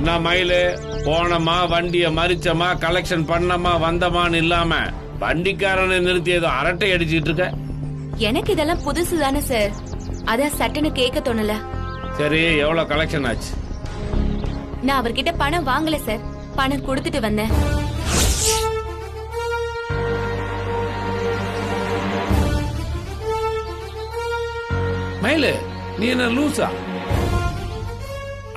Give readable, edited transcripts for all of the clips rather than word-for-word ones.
நான் மயிலு போனமா வண்டிய மறிச்சமா கலெக்ஷன் பண்ணமா வந்தமான்னு இல்லாம வண்டிக்காரனை நிறுத்தி ஏதோ அரட்டை அடிச்சிட்டு இருக்க. எனக்கு இதெல்லாம் புதுசு தானே சார், அதான் சட்டுன்னு கேட்க தோணல. சரி, எவ்வளவு கலெக்ஷன் ஆச்சு? நான் அவர்கிட்ட பணம் வாங்கல சார், பணம் கொடுத்துட்டு வந்தேன். மயிலு, நீ என்ன லூசா?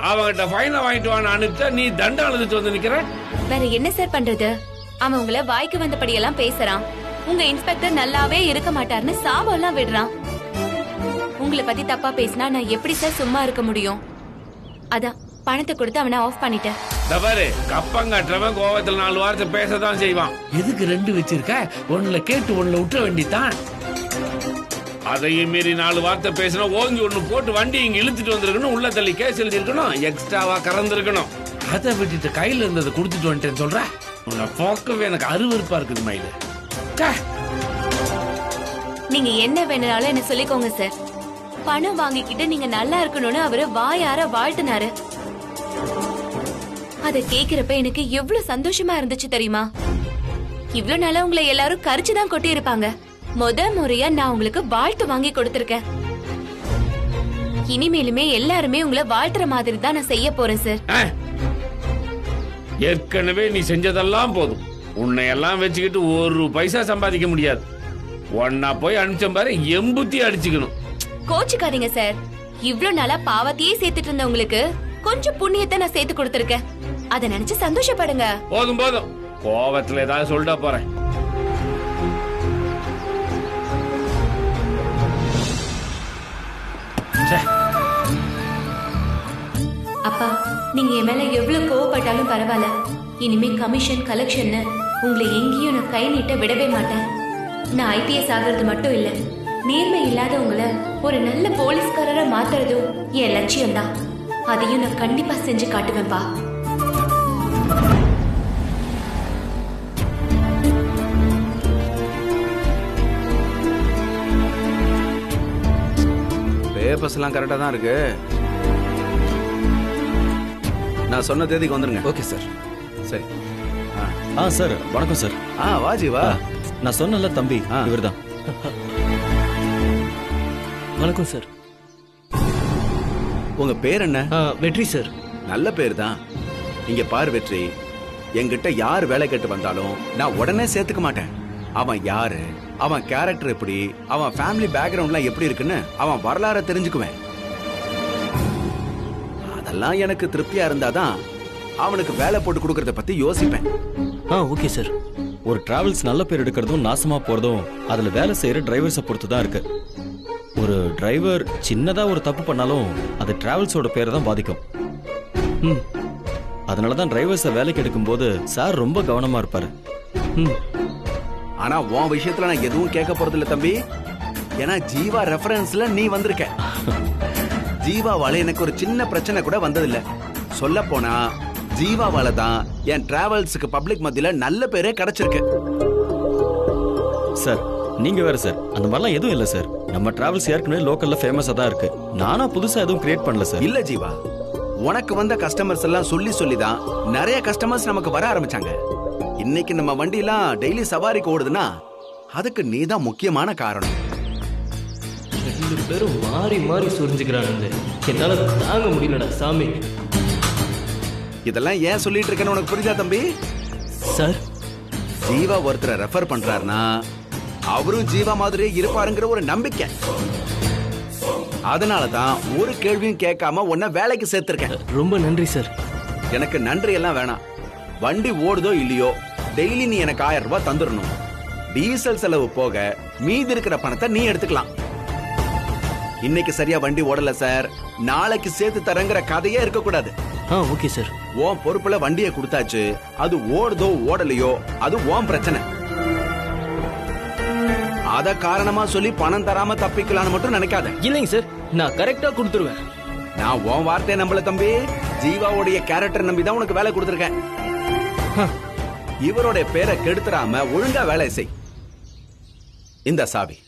அவங்கிட்ட ஃபைனை வாங்கிட்டு வான்னு அனுப்பிச்சா நீ தண்டம் எழுதிட்டு வந்து நிக்கிற. வேற என்ன சார் பண்றது? அவன் உங்களை வாய்க்கு வந்தபடியெல்லாம் பேசுறான். உங்க இன்ஸ்பெக்டர் நல்லாவே இருக்க மாட்டாருன்னு சாபம் எல்லாம் விடுறான். உங்களை பத்தி தப்பா பேசினா நான் எப்படி சார் சும்மா இருக்க முடியும்? அதான் பணத்தை கொடுத்து அவனை ஆஃப் பண்ணிட்டேன். தவறு, கப்பங்காட்டுறவன் கோவத்தில் 4 வாரத்தை பேசதான் செய்வான். எதுக்கு 2 வச்சிருக்க? ஒண்ணுல கேட்டு ஒண்ணுல விட்டுற வேண்டித்தான். அதையும் மீறி 4 வார்த்தை பேசினா ஓங்கி ஒண்ணு போட்டு வண்டி இங்க இழுத்துட்டு வந்திருக்கணும், உள்ள தள்ளி கேஸ் எழுதிருக்கணும், எக்ஸ்ட்ராவா கறந்துருக்கணும். அதை விட்டுட்டு கையில இருந்ததை கொடுத்துட்டு வந்துட்டேன்னு சொல்ற. உன்னை போக்கவே எனக்கு அருவருப்பா இருக்குது மயிலு. நீங்க என்ன வேணும்னாலும் என்ன சொல்லிக்கோங்க சார். பணம் வாங்கிக்கிட்டு நீங்க நல்லா இருக்கணும்னு அவரு வாயார வாழ்த்தினாரு. அத கேக்குறப்ப எனக்கு எவ்வளவு சந்தோஷமா இருந்துச்சு தெரியுமா? இவ்வளவு நாளா உங்களை எல்லாரும் கரிச்சுதான் கொட்டி இருப்பாங்க. முறையா நான் உங்களுக்கு வாழ்த்து வாங்கி கொடுத்திருக்கேன். இனிமேலுமே எல்லாருமே உங்களை வாழ்த்துற மாதிரி தான் நான் செய்ய போறேன் சார். ஏற்கனவே நீ செஞ்சதெல்லாம் போதும். உன்னை எல்லாம் வச்சுக்கிட்டு 1 பைசா சம்பாதிக்க முடியாது. ஒன்னா போய் அனுப்பிச்ச பாரு, எம்புத்தி அடிச்சுக்கணும். கோச்சுக்காதீங்க சார். இவ்வளவு நாளா பாவத்தையே சேர்த்துட்டு இருந்த உங்களுக்கு கொஞ்சம் புண்ணியத்தை நான் சேர்த்து கொடுத்திருக்கேன். அதை நினைச்சு சந்தோஷப்படுங்க. போதும் போதும், கோவத்துல ஏதாவது சொல்லிட்டா போறேன். அப்பா, நீங்க என் மேல எவ்வளவு கோவப்பட்டாலும் பரவாயில்ல. இனிமே கமிஷன் கலெக்ஷன் உங்களை எங்கேயும் நான் கை நீட்ட விடவே மாட்டேன். நான் ஐபிஎஸ் ஆகிறது மட்டும் இல்ல, நேர்மை இல்லாத உங்களை ஒரு நல்ல போலீஸ்காரரை மாத்துறதும் என் லட்சியம் தான். அதையும் நான் கண்டிப்பா செஞ்சு காட்டுவேன்பா. பேப்பர்ஸ் எல்லாம் கரெக்டா தான் இருக்கு. நான் சொன்ன தேதிக்கு வந்துருங்க. Okay sir. சரி. சார் வணக்கம் சார். வாஜி வா. நான் சொன்னல தம்பி இவர்தான். வணக்கம் சார். உங்க பேர் என்ன? வெற்றி சார். நல்ல பேர் தான். இங்க பாரு வெற்றி, என்கிட்ட யார் வேலை கேட்டு வந்தாலும் நான் உடனே சேர்த்துக்க மாட்டேன். அவன் யாரு, அவன் கேரக்டர் எப்படி, அவன் ஃபேமிலி பேக்ரவுண்ட்லாம் எப்படி இருக்குன்னு அவன் வரலாற தெரிஞ்சுக்குவேன். அதெல்லாம் எனக்கு திருப்தியா இருந்தாதான் அவனுக்கு வேலை போட்டு கொடுக்கறத பத்தி யோசிப்பேன். Okay sir. ஒரு டிராவல்ஸ் நல்ல பேர் எடுக்கிறதும் நாசமா போறதும் அதுல வேலை செய்யற டிரைவர்ஸை பொறுத்து தான் இருக்கு. ஒரு டிரைவர் சின்னதா ஒரு தப்பு பண்ணாலும் அது டிராவல்ஸோட பேரை தான் பாதிக்கும். அதனாலதான் டிரைவர்ஸை வேலைக்கு எடுக்கும் போது சார் ரொம்ப கவனமா இருப்பாரு. ஆனா உன் விஷயத்துல நான் எதுவும் கேட்க போறது இல்ல தம்பி. ஏன்னா ஜீவா ரெஃபரன்ஸ்ல நீ வந்திருக்க. ஜீவாவால எனக்கு ஒரு சின்ன பிரச்சனை கூட வந்ததில்ல. சொல்ல போனா ஜீவாவால தான் என் டிராவல்ஸுக்கு பப்ளிக் மத்தியில நல்ல பேரே கிடைச்சிருக்கு. சார் நீங்க வேற சார், அந்த மாதிரிலாம் எதுவும் இல்ல சார். நம்ம டிராவல்ஸ் ஏற்கனவே லோக்கல்ல ஃபேமஸா தான் இருக்கு. நானா புதுசா எதுவும் கிரியேட் பண்ணல சார். இல்ல ஜீவா, உனக்கு வந்த கஸ்டமர்ஸ் எல்லாம் சொல்லி தான் நிறைய கஸ்டமர்ஸ் நமக்கு வர ஆரம்பிச்சாங்க. இன்னைக்கு நம்ம வண்டியெல்லாம் டெய்லி சவாரிக்கு ஓடுதுன்னா அதுக்கு நீதான் முக்கியமான காரணம். 2 பேரும் மாறி மாறி சொரிஞ்சுக்கிறாங்க. என்னால தாங்க முடியலடா சாமி. இதெல்லாம் ஏன் சொல்லிட்டு இருக்கேன்னு உனக்கு புரியுதா தம்பி? சார், ஜீவா ஒருத்தரை ரெஃபர் பண்றாருன்னா அவரும் ஜீவா மாதிரியே இருப்பாருங்கிற ஒரு நம்பிக்கை. அதனாலதான் ஒரு கேள்வியும் கேட்காம உன்னை வேலைக்கு சேர்த்திருக்கேன். ரொம்ப நன்றி சார். எனக்கு நன்றி எல்லாம் வேணாம். வண்டி ஓடுதோ இல்லையோ டெய்லி நீ எனக்கு 1000 ரூபாய் தந்துடணும். டீசல் செலவு போக மீதி இருக்கிற பணத்தை நீ எடுத்துக்கலாம். இன்னைக்கு சரியா வண்டி ஓடல சார், நாளைக்கு சேர்த்து தரங்கிற கதையே இருக்க கூடாது. Okay sir. உன் பொறுப்புல வண்டியை கொடுத்தாச்சு. அது ஓடுதோ ஓடலையோ அது உன் பிரச்சனை. அத காரணமா சொல்லி பணம் தராம தப்பிக்கலான்னு மட்டும் நினைக்காத. இல்லைங்க சார், நான் கரெக்டா கொடுத்துருவேன். நான் உன் வார்த்தையை நம்பல தம்பி. ஜீவாவுடைய கேரக்டர் நம்பி தான் உனக்கு வேலை கொடுத்துருக்கேன். இவருடைய பேரை கெடுத்துறாம ஒழுங்கா வேலை செய். இந்த சாவி.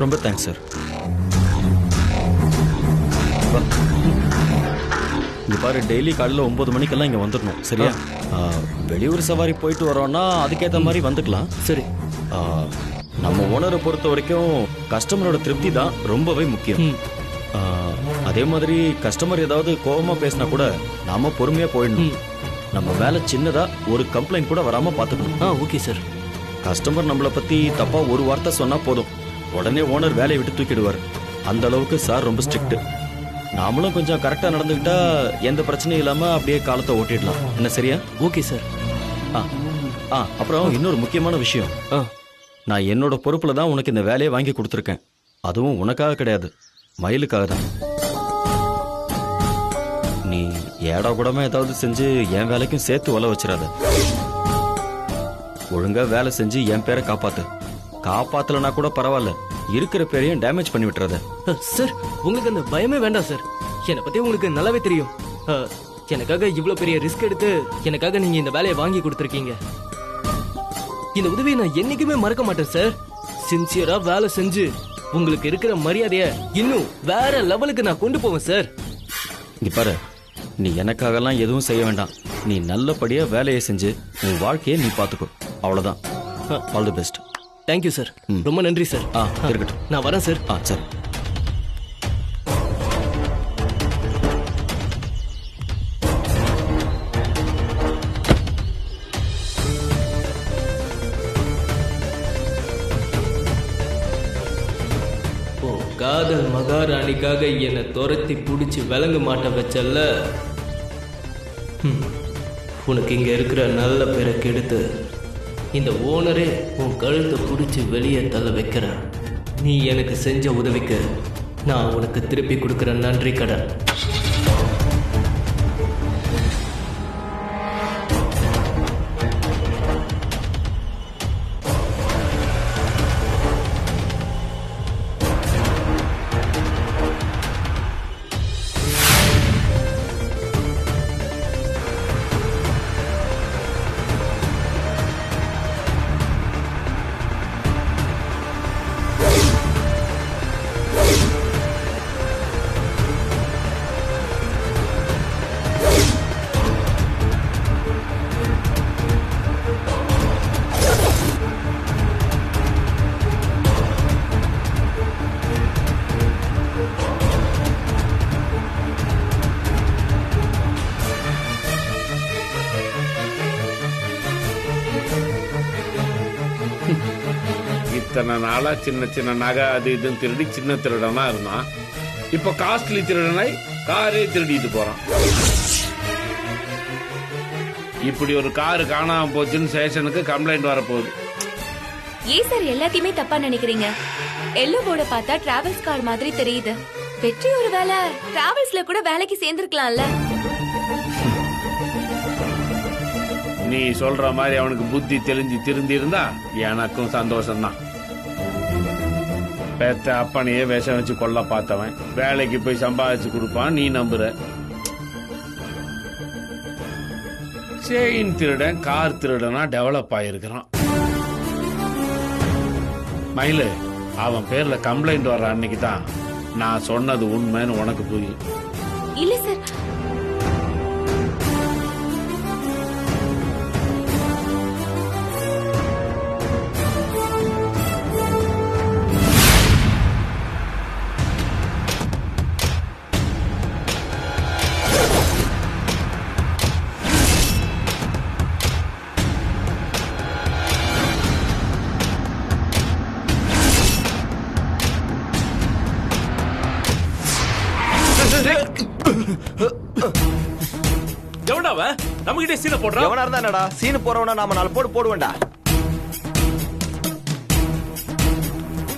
ரொம்ப தேங்க்ஸ் சார். வா. இங்க பாரு, டெய்லி காலையில் 9 மணிக்கெல்லாம் இங்கே வந்துடணும், சரியா? வெளியூர் சவாரி போயிட்டு வரோம்னா அதுக்கேற்ற மாதிரி வந்துக்கலாம். சரி. நம்ம ஓனரை பொறுத்த வரைக்கும் கஸ்டமரோட திருப்தி தான் ரொம்பவே முக்கியம். அதே மாதிரி கஸ்டமர் ஏதாவது கோபமாக பேசினா கூட நாம பொறுமையாக போயிடணும். நம்ம வேலை சின்னதா ஒரு கம்ப்ளைண்ட் கூட வராம பார்த்துக்கணும். Okay sir. கஸ்டமர் நம்மளை பத்தி தப்பா ஒரு வார்த்தை சொன்னா போதும், உடனே ஓனர் வேலையை விட்டு தூக்கிடுவார். அந்த அளவுக்கு சார் ரொம்ப ஸ்ட்ரிக்ட். நாமளும் கொஞ்சம் கரெக்டா நடந்துக்கிட்டா எந்த பிரச்சனையும் இல்லாம அப்படியே காலத்தை ஓட்டிடலாம். என்ன சரியா? Okay sir. அப்புறம் இன்னொரு முக்கியமான விஷயம், நான் என்னோட பொறுப்புல தான் உனக்கு இந்த வேலையை வாங்கி கொடுத்துருக்கேன். அதுவும் உனக்காக கிடையாது, மயிலுக்காக தான். நீ ஏடா கூடமா ஏதாவது செஞ்சு என் வேலைக்கும் சேர்த்து உல வச்சிடாத. ஒழுங்கா வேலை செஞ்சு என் பேரை காப்பாத்து. காப்பாத்தலனா கூட பரவாயில்ல, இருக்கிற பேரையும் டேமேஜ் பண்ணி விட்டுறத. சார், உங்களுக்கு அந்த பயமே வேண்டாம் சார். என்னை பத்தி உங்களுக்கு நல்லாவே தெரியும். எனக்காக இவ்வளவு பெரிய ரிஸ்க் எடுத்து எனக்காக நீங்க இந்த வேலையை வாங்கி கொடுத்துருக்கீங்க. இந்த உதவியை நான் என்னைக்குமே மறக்க மாட்டேன் சார். சின்சியரா வேலை செஞ்சு உங்களுக்கு இருக்கிற மரியாதைய இன்னும் வேற லெவலுக்கு நான் கொண்டு போவேன் சார். இங்க பாரு, நீ எனக்காகலாம் எதுவும் செய்ய வேண்டாம். நீ நல்லபடியா வேலையை செஞ்சு உன் வாழ்க்கையை நீ பாத்துக்கோ, அவ்வளவுதான். All the best. Thank you sir. ரொம்ப நன்றி சார். இருக்கட்டும், நான் வரேன் சார். சரி. காதல் மகாராணிக்காக என்னை துரத்தி பிடிச்சி விளங்க மாட்ட வச்சல்ல, உனக்கு இங்க இருக்கிற நல்ல பேரை கெடுத்து இந்த ஓனரே உன் கழுத்தை பிடிச்சி வெளியே தள்ள வைக்கிற. நீ எனக்கு செஞ்ச உதவிக்கு நான் உனக்கு திருப்பி கொடுக்கிற நன்றி கடன். இத்தனை நாளா சின்ன சின்ன நகை அது இதுன்னு திருடி சின்ன திருடனா இருந்தான். இப்ப காஸ்ட்லி திருடனாய் காரே திருடிட்டு போறான். இப்படி ஒரு காரு காணாம போச்சுன்னு ஸ்டேஷனுக்கு கம்ப்ளைண்ட் வரப்போகுது. ஏன் சார் எல்லாத்தையுமே தப்பா நினைக்கிறீங்க? எல்லோ போர்ட பார்த்தா டிராவல்ஸ் கார் மாதிரி தெரியுது. வெற்றி ஒரு வேலை டிராவல்ஸ்ல கூட வேலைக்கு சேர்ந்திருக்கலாம்ல. நீ சொல்ற மாதிரி அவனுக்கு புத்தி தெளிஞ்சு திருந்தி இருந்தா எனக்கும் சந்தோஷம்தான். பெத்த அப்பனையே விஷம் வச்சு கொல்ல பார்த்தவன் வேலைக்கு போய் சம்பாதிச்சு கொடுப்பான், நீ நம்புற. செயின் திருடன் கார் திருடனா டெவலப் ஆயிருக்கிறான். மயிலு, அவன் பேர்ல கம்ப்ளைண்ட் வர்ற அன்னைக்கு தான் நான் சொன்னது உண்மைன்னு உனக்கு புரியும். இல்ல சார், எவனாவ நம்ம கிட்ட சீனை போடுறான்? எவனா இருந்தா என்னடா, சீனு போறவனா நாம 4 போடு போடுவேன்டா.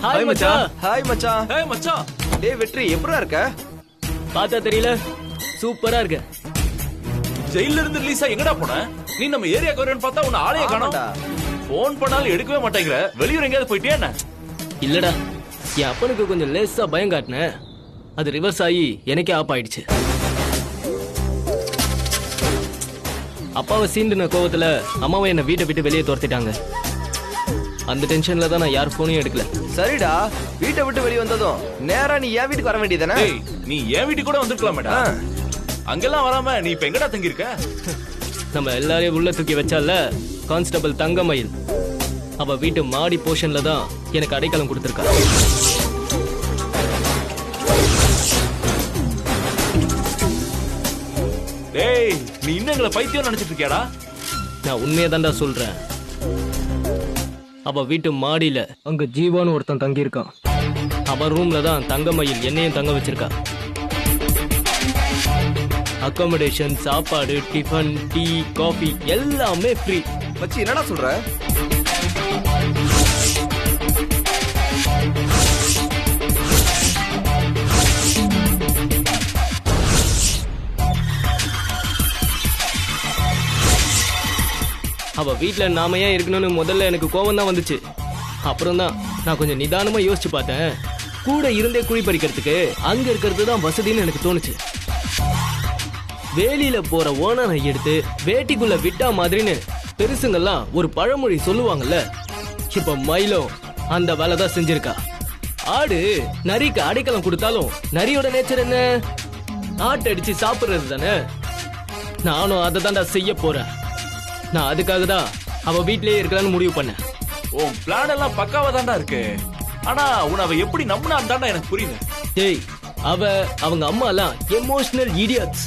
ஹாய் மச்சான். ஹாய் மச்சான். ஏய் மச்சான். டேய் வெற்றி, எப்படிடா இருக்க? பார்த்தா தெரியல, சூப்பரா இருக்கு. ஜெயில இருந்து ரிலீஸா எங்கடா போன? நீ நம்ம ஏரியாக்கு வரேன்னு பார்த்தா உன்னை ஆளைய காணோம்டா. போன் பண்ணாலும் எடுக்கவே மாட்டேங்கிற. வெளியூர் எங்கயாவது போயிட்டியா என்ன? இல்லடா, என் அப்பனுக்கு கொஞ்சம் லேசா பயம் காட்டினேன். அது ரிவர்ஸ் ஆகி எனக்கே ஆப் ஆயிடுச்சு. அப்பாவை சீண்டின கோவத்துல அம்மாவை என்ன வீட்டை விட்டு வெளியே துரத்திட்டாங்க. அந்த டென்ஷன்ல தான் நான் யார் போனையும் எடுக்கல. சரிடா, வீட்டை விட்டு வெளியே வந்ததும் நேரா நீ என் வீட்டுக்கு வர வேண்டியதானே? ஏய், நீ என் வீட்டுக்கு கூட வந்திருக்கலாம் மேடம். அங்கெல்லாம் வராம நீ இப்ப எங்கடா தங்கி இருக்க? நம்ம எல்லாரையும் உள்ள தூக்கி வச்சால கான்ஸ்டபிள் தங்கமயில், அவ வீட்டு மாடி போர்ஷன்ல தான் எனக்கு அடைக்கலம் கொடுத்திருக்கா. டேய், நீ இன்னும் எங்களை பைத்தியம் நினைச்சிட்டு இருக்கியாடா? நான் உண்மையை தான்டா சொல்றேன். அவ வீட்டு மாடியில அங்க ஜீவான்னு ஒருத்தன் தங்கி இருக்கான். அவன் ரூம்ல தான் தங்கமயில் என்னையும் தங்க வச்சிருக்கா. அகாமடேஷன், சாப்பாடு, டிஃபன், டீ, காஃபி எல்லாமே ஃப்ரீ. மச்சி என்னடா சொல்ற? அவ வீட்டுல நாம ஏன் இருக்கணும்னு முதல்ல எனக்கு கோவம் தான் வந்துச்சு. அப்புறம் தான் நான் கொஞ்சம் நிதானமா யோசிச்சு பார்த்தேன். கூட இருந்தே குழி பறிக்கிறதுக்கு அங்க இருக்கிறது தான் வசதின்னு எனக்கு தோணுச்சு. வேலியில போற ஓனரை எடுத்து வேட்டிக்குள்ள விட்டா மாதிரின்னு பெருசுங்கெல்லாம் ஒரு பழமொழி சொல்லுவாங்கல்ல. இப்ப மயிலும் அந்த வேலை தான் செஞ்சிருக்கா. ஆடு நரிக்கு அடைக்கலம் கொடுத்தாலும் நரியோட நேச்சர் என்ன? ஆட்டை அடிச்சு சாப்பிடுறது தானே. நானும் அதை தான்டா செய்ய போறேன். நான் அதுக்காக தான் அவ வீட்லயே இருக்கலாம்னு முடிவு பண்ணேன். உன் பிளான் எல்லாம் பக்காவா தான்டா இருக்கு. ஆனா உன்னை அவ எப்படி நம்பினான்னு தான்டா எனக்கு புரியல. டேய், அவங்க அம்மா எல்லாம் எமோஷனல் இடியட்ஸ்.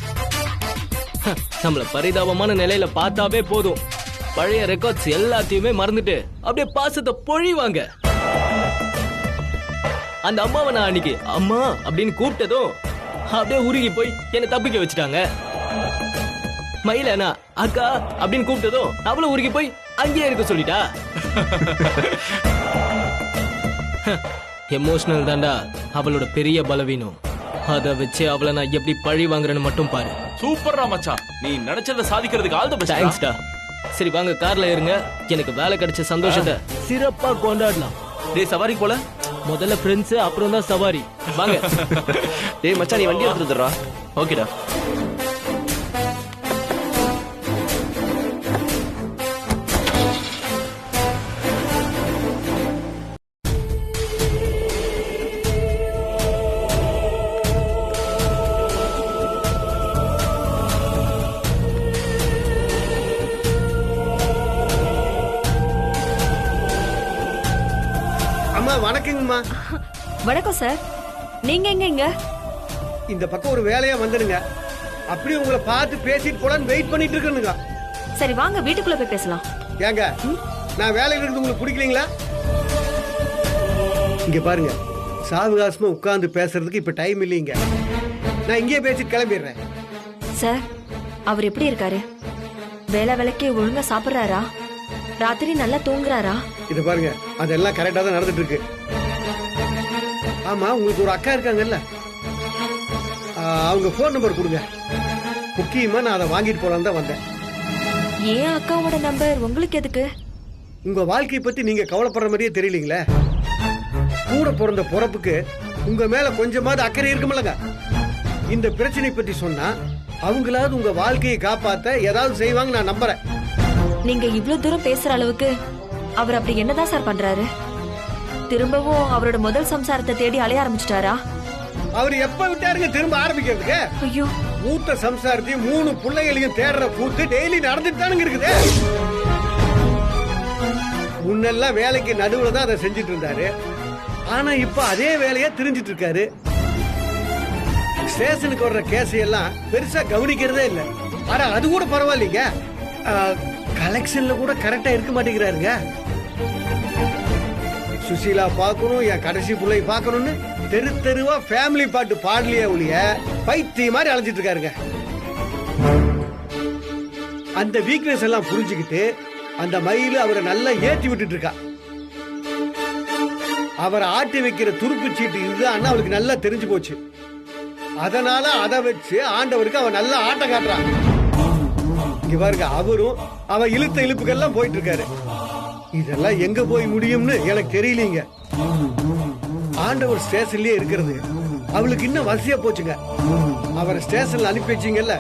நம்மள பரிதாபமான நிலையில பார்த்தாவே போதும், பழைய ரெக்கார்ட்ஸ் எல்லாத்தையுமே மறந்துட்டு அப்படியே பாசத்தை பொழிவாங்க. அந்த அம்மாவை நான் அன்னைக்கு அம்மா அப்படின்னு கூப்பிட்டதும் அப்படியே உருகி போய் என்னை தப்பிக்க வச்சுட்டாங்க. மயிலனா அக்கா அப்படின்னு கூப்பிட்டதும் அவளும் உருகி போய் அங்கேயே இருக்க சொல்லிட்டா. எமோஷனல் தாண்டா அவளோட பெரிய பலவீனம். அதை வச்சு அவளை நான் எப்படி பழி வாங்குறேன்னு மட்டும் பாரு. சூப்பர்ரா மச்சான், நீ நினைச்சத சாதிக்கிறதுக்கு ஆல் தி பெஸ்ட். தேங்க்ஸ்டா. சரி வாங்க கார்ல இருங்க, எனக்கு வேலை கிடைச்ச சந்தோஷத்தை சிறப்பா கொண்டாடலாம். டேய், சவாரி போல முதல்ல ஃப்ரெண்ட்ஸ், அப்புறம் தான் சவாரி. வாங்க. டேய் மச்சான், நீ வண்டி எடுத்துடுறா. ஓகேடா. அம்மா வணக்கங்கம்மா. வணக்கம் சார். நீங்க எங்க இங்க? இந்த பக்கம் ஒரு வேலையா வந்துடுங்க. அப்படியே உங்களை பார்த்து பேசிட்டு போலான்னு வெயிட் பண்ணிட்டு இருக்கேனுங்க. சரி வாங்க வீட்டுக்குள்ள போய் பேசலாம். ஏங்க, நான் வேலையில இருக்கிறது உங்களுக்கு பிடிக்கலீங்களா? இங்க பாருங்க, சாவகாசமா உட்கார்ந்து பேசுறதுக்கு இப்ப டைம் இல்லைங்க. நான் இங்கேயே பேசிட்டு கிளம்பிடுறேன். சார், அவர் எப்படி இருக்காரு? வேலைக்கு ஒழுங்கா சாப்பிடுறாரா? ராத்திரி நல்லா தூங்குறாரா? இது பாருங்க, அதெல்லாம் கரெக்டா தான் நடந்துட்டு இருக்கு. ஆமா, உங்களுக்கு ஒரு அக்கா இருக்காங்கல்ல, அவங்க போன் நம்பர் கொடுங்க. முக்கியமா நான் அதை வாங்கிட்டு போலான்னு தான் வந்தேன். ஏன் அக்காவோட நம்பர் உங்களுக்கு எதுக்கு? உங்க வாழ்க்கையை பத்தி நீங்க கவலைப்படுற மாதிரியே தெரியலீங்களே. கூட பிறந்த பிறப்புக்கு உங்க மேல கொஞ்சமாவது அக்கறை இருக்குமில்லங்க. இந்த பிரச்சனை பத்தி சொன்னா அவங்களாவது உங்க வாழ்க்கையை காப்பாத்த ஏதாவது செய்வாங்க நான் நம்புறேன். நீங்க இவ்வளவு தூரம் பேசுற அளவுக்கு அவர் அப்படி என்னதான் சார் பண்றாரு? திரும்பவும் அவரோட முதல் சம்சாரத்தை தேடி அலைய ஆரம்பிச்சிட்டாரா? அவர் எப்ப விட்டாருங்க திரும்ப ஆரம்பிக்கிறதுக்கு? ஐயோ, மூத்த சம்சாரத்தையும் 3 பிள்ளைகளையும் தேடுற கூத்து டெய்லி நடந்துட்டு தானுங்க இருக்குது. முன்னெல்லாம் வேலைக்கு நடுவுல தான் அதை செஞ்சுட்டு இருந்தாரு. ஆனா இப்ப அதே வேலையா திரிஞ்சிட்டு இருக்காரு. ஸ்டேஷனுக்கு வர்ற கேஸ் எல்லாம் பெருசா கவனிக்கிறதே இல்ல. ஆனா அது கூட பரவாயில்லைங்க, கலெக்ஷன்ல கூட கரெக்டா இருக்க மாட்டேங்கிறாருங்க. சுசீலா பார்க்கணும், என் கடைசி பிள்ளை பார்க்கணும்னு தெரு தெருவா ஃபேமிலி பாட்டு பாடலையே ஒழிய பைத்திய மாதிரி அலைஞ்சிட்டு இருக்காருங்க. அந்த வீக்னஸ் எல்லாம் புரிஞ்சுக்கிட்டு அந்த மயில அவரை நல்லா ஏற்றி விட்டுட்டு இருக்கா. அவரை ஆட்டி வைக்கிற துருப்பு சீட்டு இதுதான் அவளுக்கு நல்லா தெரிஞ்சு போச்சு. அதனால அதை வச்சு ஆண்டவருக்கு அவன் நல்லா ஆட்டம் காட்டுறான். இங்க பாருங்க, அவரும் அவ இழுத்த இழுப்புக்கெல்லாம் போயிட்டு இருக்காரு. இதெல்லாம் எங்க போய் முடியும்னு எனக்கு தெரியலீங்க. ஆண்டவர் ஸ்டேஷன்லயே இருக்கிறது அவளுக்கு இன்னும் வசதியா போச்சுங்க. அவரை ஸ்டேஷன்ல அனுப்பி வச்சீங்கல்ல,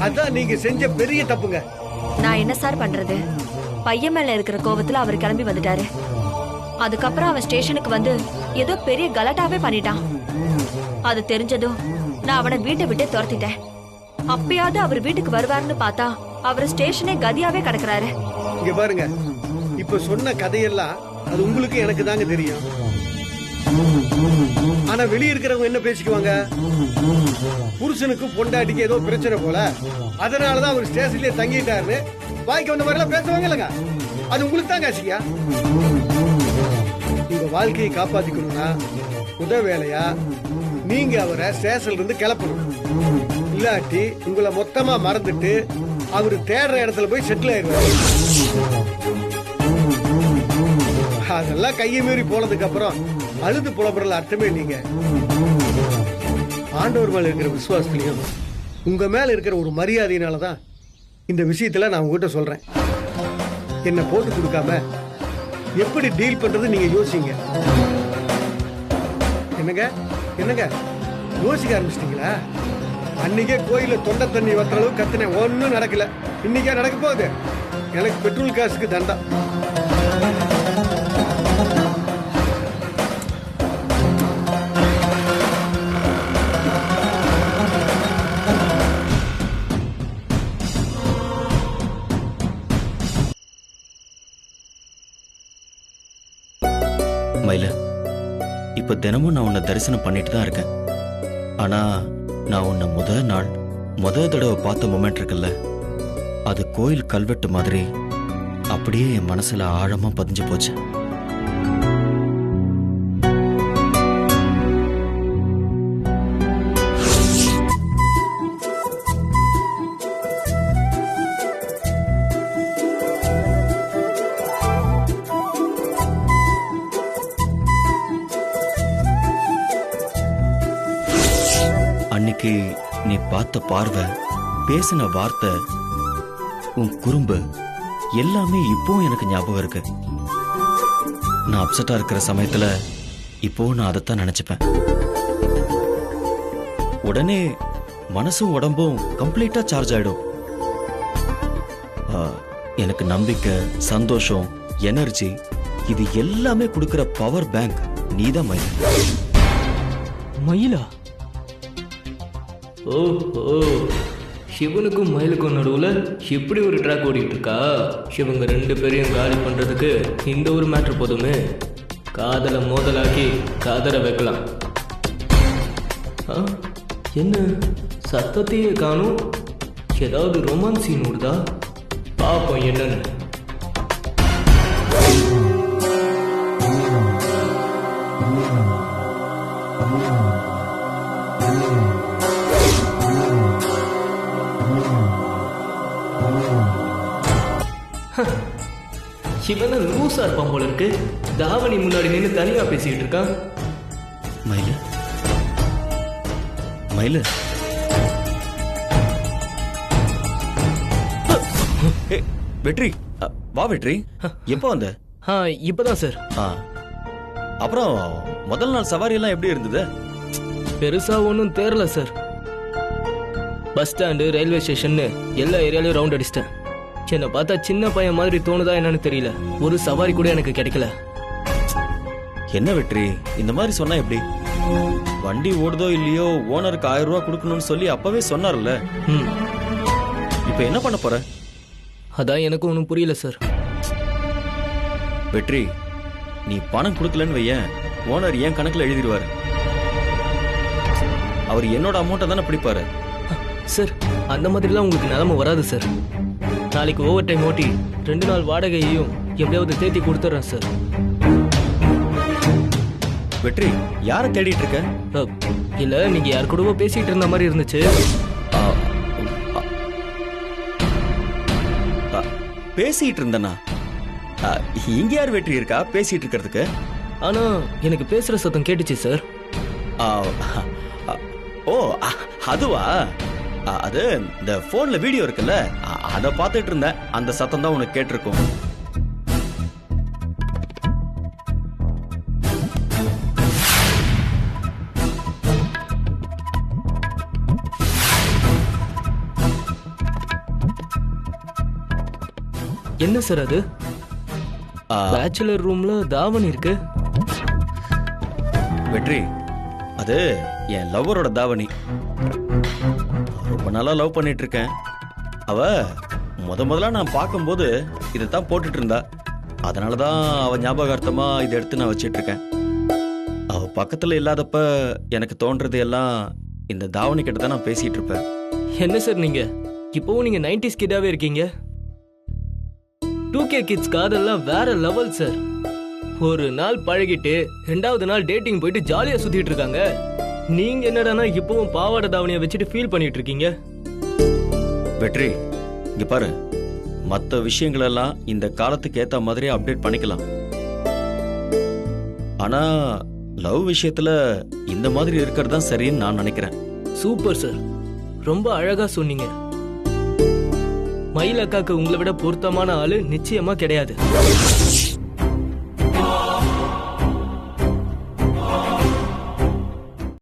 அதான் நீங்க செஞ்ச பெரிய தப்புங்க. நான் என்ன சார் பண்றது? பையன் மேல இருக்கிற கோவத்துல அவர் கிளம்பி வந்துட்டாரு. அதுக்கப்புறம் அவன் ஸ்டேஷனுக்கு வந்து ஏதோ பெரிய கலாட்டாவே பண்ணிட்டான். அது தெரிஞ்சதும் நான் அவனை வீட்டை விட்டு துரத்திட்டேன். அப்பயாவது அவர் வீட்டுக்கு வருவாருன்னு பார்த்தா அவர் ஸ்டேஷனே கதியாவே கிடக்குறாரு. இங்க பாருங்க, இப்ப சொன்ன கதையெல்லாம் அது உங்களுக்கு எனக்கு தாங்க தெரியும். ஆனா வெளிய இருக்கிறவங்க என்ன பேசிக்குவாங்க? புருஷனுக்கு பொண்டாட்டிக்கு ஏதோ பிரச்சனை போல, அதனாலதான் அவர் ஸ்டேஷன்லயே தங்கிட்டாருன்னு வாய்க்கு வந்த மாதிரி எல்லாம் பேசுவாங்க இல்லங்க. அது உங்களுக்கு தான் காசிங்க. உங்க வாழ்க்கையை காப்பாத்திக்கணும்னா முதல் வேலையா நீங்க அவரை ஸ்டேஷன்ல இருந்து கிளப்பணும். இல்லாட்டி உங்களை மொத்தமா மறந்துட்டு அவரு தேடுற இடத்துல போய் செட்டில் ஆயிடுவாரு. அதெல்லாம் கையை மீறி போனதுக்கு அப்புறம் அழுது புலம்புறல அர்த்தமே இல்லைங்க. ஆண்டவர் மேல இருக்கிற விசுவாசத்திலையும் உங்க மேல இருக்கிற ஒரு மரியாதையினாலதான் இந்த விஷயத்துல நான் உங்ககிட்ட சொல்றேன். என்ன போட்டு கொடுக்காம எப்படி டீல் பண்றது நீங்க யோசிங்க. என்னங்க என்னங்க யோசிக்க ஆரம்பிச்சிட்டீங்களா? அன்னைக்கே கோயில தொண்டை தண்ணி வத்துற அளவு கத்துனேன், ஒன்னும் நடக்கல. இன்னைக்கே நடக்க போகுது. எனக்கு பெட்ரோல் காசுக்கு தண்டம். மயில, இப்ப தினமும் நான் உன்னை தரிசனம் பண்ணிட்டு தான் இருக்கேன். ஆனா நான் உன்னை முத தடவை பார்த்த மொமெண்ட் இருக்குல்ல, அது கோயில் கல்வெட்டு மாதிரி அப்படியே என் மனசுல ஆழமா பதிஞ்சு போச்சு. அன்னைக்கு நீ பார்த்த பார்வை, பேசின வார்த்தை, உன் குறும்பு எல்லாமே இப்பவும் எனக்கு ஞாபகம் இருக்கு. நான் அப்செட்டா இருக்கிற சமயத்துல இப்பவும் நான் அதைத்தான் நினைச்சுப்பேன். உடனே மனசும் உடம்பும் கம்ப்ளீட்டா சார்ஜ் ஆயிடும். எனக்கு நம்பிக்கை, சந்தோஷம், எனர்ஜி இது எல்லாமே கொடுக்கிற பவர் பேங்க் நீதான் மயில். மயிலா? ஓஹோ, சிவனுக்கும் மயிலுக்கும் நடுவுல இப்படி ஒரு ட்ராக் ஓடிட்டு இருக்கா? இவங்க ரெண்டு பேரையும் காலி பண்றதுக்கு இந்த ஒரு மேட்ரு போதுமே. காதலை மோதலாக்கி காதலை வைக்கலாம். என்ன சத்தத்தையே காணும்? ஏதாவது ரொமான்ஸ் சீன் ஓடுதா? பாப்போம் என்னன்னு. சிவன லூசா இருப்பான் போல இருக்கு. தாவணி முன்னாடி நின்று தனியா பேசிட்டு இருக்கான். மயிலு, மயிலு, வெற்றி, வா வெற்றி. எப்போ வந்த? இப்பதான் சார். அப்புறம் முதல் நாள் சவாரி எல்லாம் எப்படி இருந்தது? பெருசா ஒன்றும் தேரல sir. Bus stand, railway station எல்லா ஏரியாலையும் ரவுண்ட் அடிச்சிட்டேன். என்னை பார்த்தா சின்ன பையன் மாதிரி தோணுதா என்னன்னு தெரியல, ஒரு சவாரி கூட எனக்கு கிடைக்கல. என்ன வெற்றி, இந்த மாதிரி சொன்னா எப்படி? வண்டி ஓடுதோ இல்லையோ ஓனருக்கு 1000 ரூபாய் கொடுக்கணும்னு சொல்லி அப்பவே சொன்னார்ல. இப்ப என்ன பண்ண போற? அதான் எனக்கு ஒன்றும் புரியல சார். வெற்றி, நீ பணம் கொடுக்கலன்னு வையேன், ஓனர் ஏன் கணக்குல எழுதிடுவாரு. அவர் என்னோட அமௌண்ட்டை தானே பிடிப்பாரு. சார், அந்த மாதிரிலாம் உங்களுக்கு நிலைமை வராது சார். நாளைக்கு ஓவர் டைம் ஓட்டி 2 நாள் வாடகையையும் எப்படியாவது தேத்தி கொடுத்துட்றேன் சார். வெற்றி, யாரை தேடிட்டு இருக்க? இல்ல, நீங்க யார் கூடவோ பேசிட்டு இருந்த மாதிரி இருந்துச்சு. பேசிட்டு இருந்தனா? இங்க யார் வெற்றி இருக்கா பேசிட்டு இருக்கிறதுக்கு? ஆனா எனக்கு பேசுற சத்தம் கேட்டுச்சு சார். ஓ, அதுவா? அது இந்த போன்ல வீடியோ இருக்குல்ல, அத பார்த்துட்டு இருந்தேன். அந்த சத்தம் தான் உனக்கு கேட்டிருக்கும். என்ன சார் அது? பேச்சுலர் ரூம்ல தாவணி இருக்கு. வெற்றி, அது என் லவ்வரோட தாவணி. ரொம்ப நாளா லவ் பண்ணிட்டு இருக்கேன். அவ முதல்ல நான் பார்க்கும்போது இதைத்தான் போட்டுட்டு இருந்தா. அதனாலதான் அவ ஞாபகார்த்தமா இதை எடுத்து நான் வச்சிட்டு இருக்கேன். அவ பக்கத்துல இல்லாதப்ப எனக்கு தோன்றது எல்லாம் இந்த தாவணி கிட்ட தான் நான் பேசிட்டு இருப்பேன். என்ன சார் நீங்க இப்பவும் நீங்க 90s கிட்டாவே இருக்கீங்க. 2K கிட்ஸ் காதெல்லாம் வேற லெவல் சார். ஒரு நாள் பழகிட்டு 2வது நாள் டேட்டிங் போயிட்டு ஜாலியா சுத்திட்டு இருக்காங்க. நீங்க என்னடானா இப்பவும் பாவாடை தாவணியை வச்சுட்டு ஃபீல் பண்ணிட்டு இருக்கீங்க. வெற்றி, இங்க பாரு, மற்ற விஷயங்கள் எல்லாம் இந்த காலத்துக்கு ஏத்த மாதிரி அப்டேட் பண்ணிக்கலாம். ஆனா லவ் விஷயத்துல இந்த மாதிரி இருக்கிறது தான் சரின்னு நான் நினைக்கிறேன். சூப்பர் சார், ரொம்ப அழகா சொன்னீங்க. மயில் அக்காக்கு உங்களை விட பொருத்தமான ஆளு நிச்சயமா கிடையாது.